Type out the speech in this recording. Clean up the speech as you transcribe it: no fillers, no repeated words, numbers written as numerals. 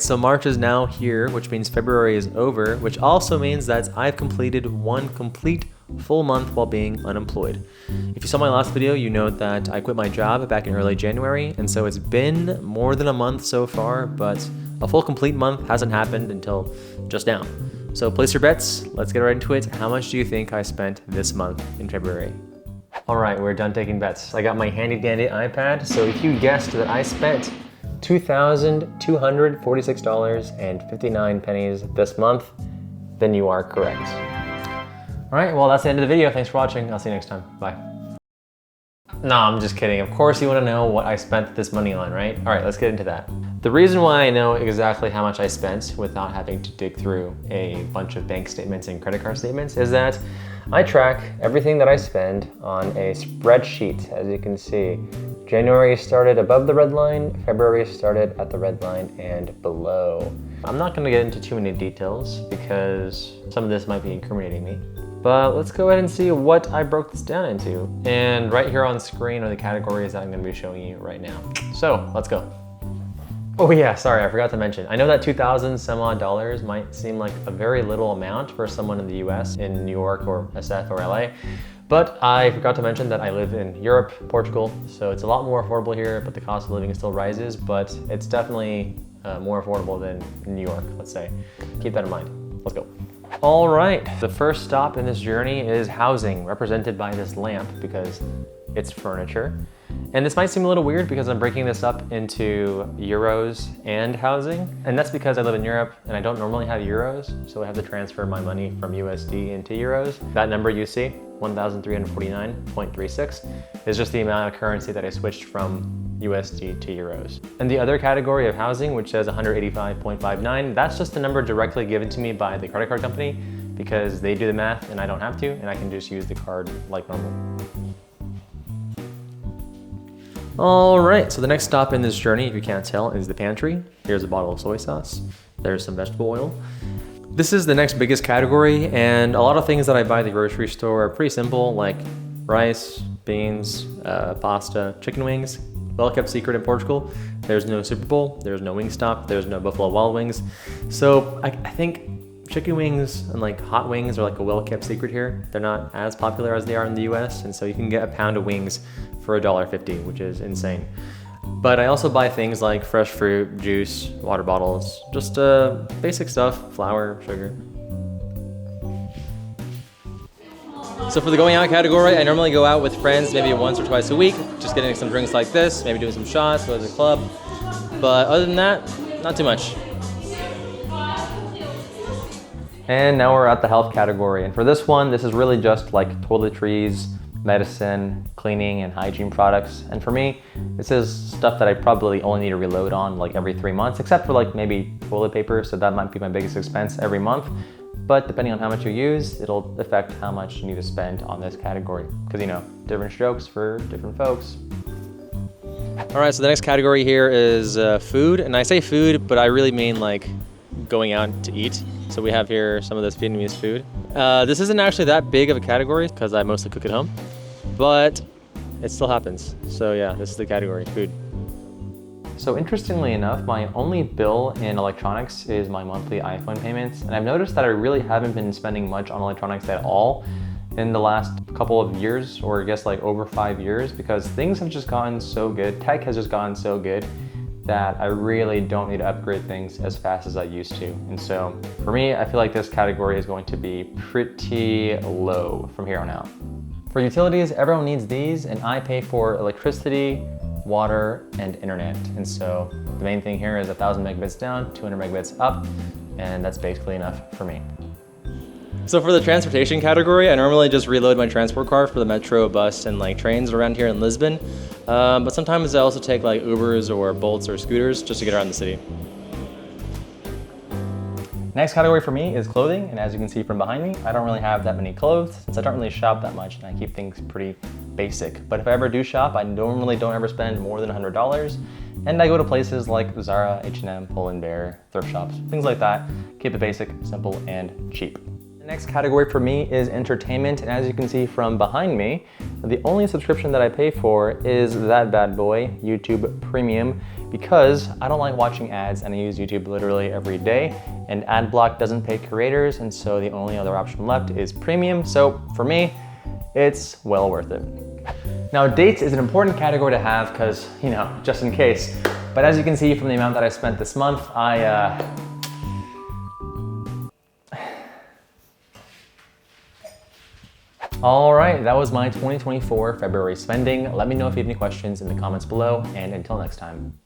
So March is now here, which means February is over, which also means that I've completed one complete full month while being unemployed. If you saw my last video, you know that I quit my job back in early January, and so it's been more than a month so far, but a full complete month hasn't happened until just now. So place your bets, let's get right into it. How much do you think I spent this month in February? All right, we're done taking bets. I got my handy dandy iPad, so if you guessed that I spent $2,246.59 this month, then you are correct. All right, well, that's the end of the video. Thanks for watching. I'll see you next time. Bye. No, I'm just kidding. Of course you want to know what I spent this money on, right? All right, let's get into that. The reason why I know exactly how much I spent without having to dig through a bunch of bank statements and credit card statements is that I track everything that I spend on a spreadsheet, as you can see. January started above the red line, February started at the red line and below. I'm not gonna get into too many details because some of this might be incriminating me, but let's go ahead and see what I broke this down into. And right here on screen are the categories that I'm gonna be showing you right now. So let's go. Oh yeah, sorry, I forgot to mention. I know that 2,000 some odd dollars might seem like a very little amount for someone in the US, in New York or SF or LA, but I forgot to mention that I live in Europe, Portugal, so it's a lot more affordable here, but the cost of living still rises, but it's definitely more affordable than New York, let's say. Keep that in mind. Let's go. All right, the first stop in this journey is housing, represented by this lamp because it's furniture. And this might seem a little weird because I'm breaking this up into euros and housing. And that's because I live in Europe and I don't normally have euros. So I have to transfer my money from USD into euros. That number you see, 1,349.36, is just the amount of currency that I switched from USD to euros. And the other category of housing, which says 185.59, that's just the number directly given to me by the credit card company because they do the math and I don't have to, and I can just use the card like normal. All right, so the next stop in this journey, if you can't tell, is the pantry. Here's a bottle of soy sauce. There's some vegetable oil. This is the next biggest category, and a lot of things that I buy at the grocery store are pretty simple, like rice, beans, pasta, chicken wings. Well-kept secret in Portugal, there's no Super Bowl, there's no Wingstop, there's no Buffalo Wild Wings. So I think chicken wings and like hot wings are like a well-kept secret here. They're not as popular as they are in the US, and so you can get a pound of wings for $1.50, which is insane. But I also buy things like fresh fruit, juice, water bottles, just basic stuff, flour, sugar. So for the going out category, I normally go out with friends maybe once or twice a week, just getting some drinks like this, maybe doing some shots, go to the club. But other than that, not too much. And now we're at the health category. And for this one, this is really just like toiletries, medicine, cleaning, and hygiene products. And for me, this is stuff that I probably only need to reload on like every 3 months, except for like maybe toilet paper. So that might be my biggest expense every month. But depending on how much you use, it'll affect how much you need to spend on this category. Because, you know, different strokes for different folks. All right, so the next category here is food. And I say food, but I really mean like going out to eat. So we have here some of this Vietnamese food. This isn't actually that big of a category because I mostly cook at home, but it still happens. So yeah, this is the category, food. So interestingly enough, my only bill in electronics is my monthly iPhone payments. And I've noticed that I really haven't been spending much on electronics at all in the last couple of years, or I guess like over 5 years, because things have just gotten so good. Tech has just gotten so good that I really don't need to upgrade things as fast as I used to. And so for me, I feel like this category is going to be pretty low from here on out. For utilities, everyone needs these, and I pay for electricity, water, and internet. And so the main thing here is 1,000 megabits down, 200 megabits up, and that's basically enough for me. So for the transportation category, I normally just reload my transport card for the metro, bus, and like trains around here in Lisbon. But sometimes I also take like Ubers or Bolts or scooters just to get around the city. Next category for me is clothing, and as you can see from behind me, I don't really have that many clothes since I don't really shop that much and I keep things pretty basic. But if I ever do shop, I normally don't ever spend more than $100, and I go to places like Zara, H&M, Pull & Bear, thrift shops, things like that. Keep it basic, simple, and cheap. Next category for me is entertainment, and as you can see from behind me, the only subscription that I pay for is that bad boy, YouTube Premium, because I don't like watching ads and I use YouTube literally every day, and ad block doesn't pay creators, and so the only other option left is premium. So for me, it's well worth it. Now, dates is an important category to have because, you know, just in case. But as you can see from the amount that I spent this month, All right, that was my 2024 February spending. Let me know if you have any questions in the comments below, and until next time.